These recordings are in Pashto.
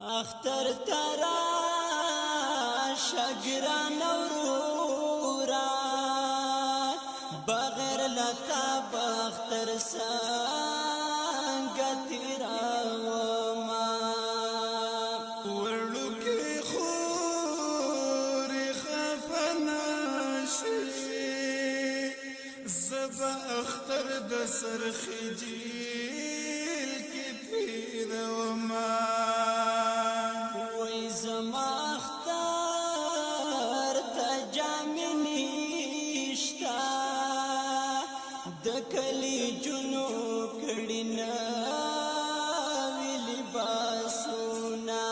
اختر ترا شگران ورورا بغیر لتا بختر سنگتی راوما ورلو کی خوری خفناشی زبا اختر د سرخجیل کی پیروما زما اختر تجامنیشتا د کلی جنو کړینا ویلی باسونا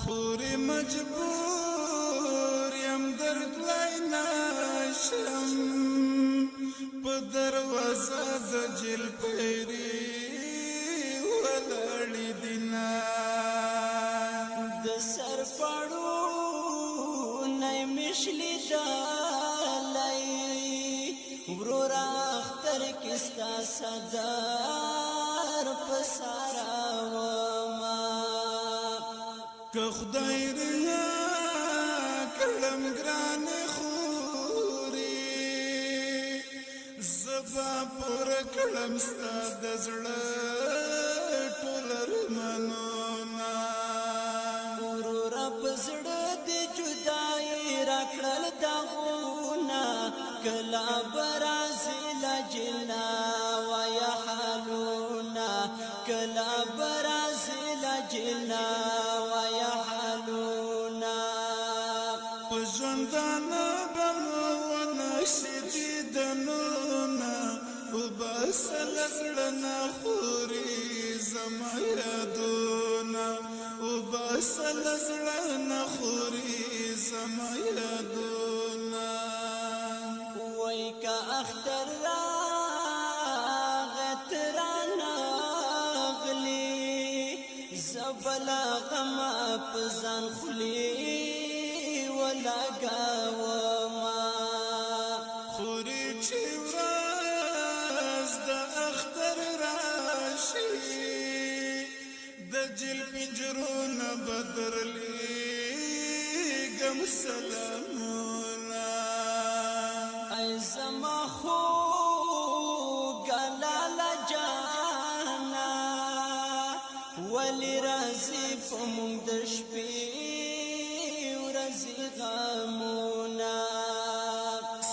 خوري مجبور يم درد لینا شم په دروازه د جل پیری ولړی دینا سر پړو نه مشلی دالای ورور اختر کستا صدر پسارا وما که خدای ریا کلم ګران خوري زبا پر کلم ستا د زړه ټول رمنونا زړه دې جدای راکړل داغونا کلا برازیل جنا ویا حالونا کلا برازیل جنا ویا حالونا پژوندانا بمونه شدیدنونا وباسل زړه خوري زما یادونا وباسل زړه خوري زما یادونا وای کا اختر راغت رانغلی زبلا غم پزان خلی ولا گاوما خوري چې ورځ د اختر راشي د جل پنجرونه بدرلی گم سلامونا ای زما خو گلالا جانا ولی رازی پمونگ دشپی ورزی غامونا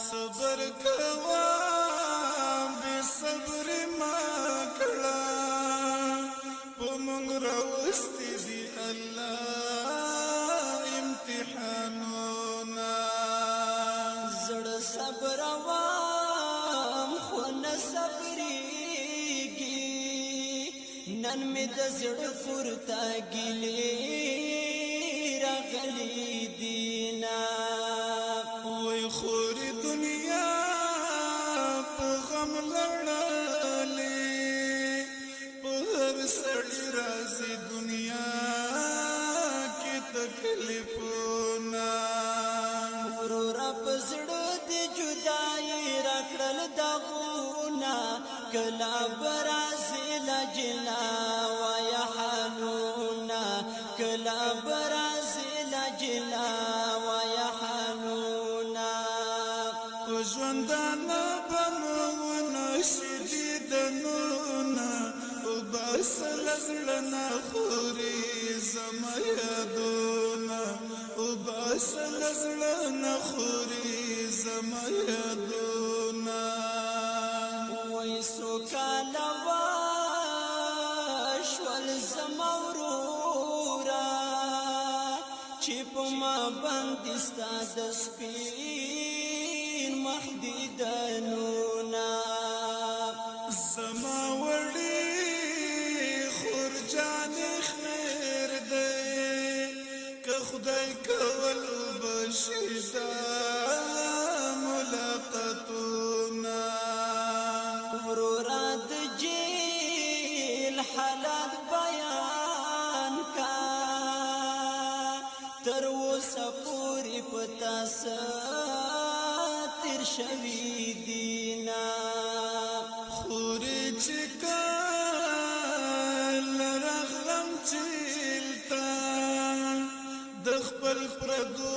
صبر کوام بی صبر مکڑا پمونگ روستی دی اللہ امتحانونا زړ صبر وام خو نه صبرېږي نن مې د زړه پورته ګیلې راغلي دینا وای خوري دنیا په غم لړلې په هر سړي راځي دنیا کې تکلیفونه ورور په زړه دې جدای راکړل داغونا کلا برازیل جنا ویا حالونا کلا برازیل جنا ویا حالونا ژوندانه بمونه شدیدنونه وباسل زړه خوري زما یادونه وباسل زړه خوري زما یادونه وای سوکاله شول زما ورورا چې په ما باندې ستا د سپین مخ دیدنونه زما وړي خور جان خیر دی که خدای کول بشیدا ملاقاتونا ورورا د جیل حالات بیان کا تر اوسه پورې پتا تیر شوی دینا خوري چې کله رغلم چیل خپل پردو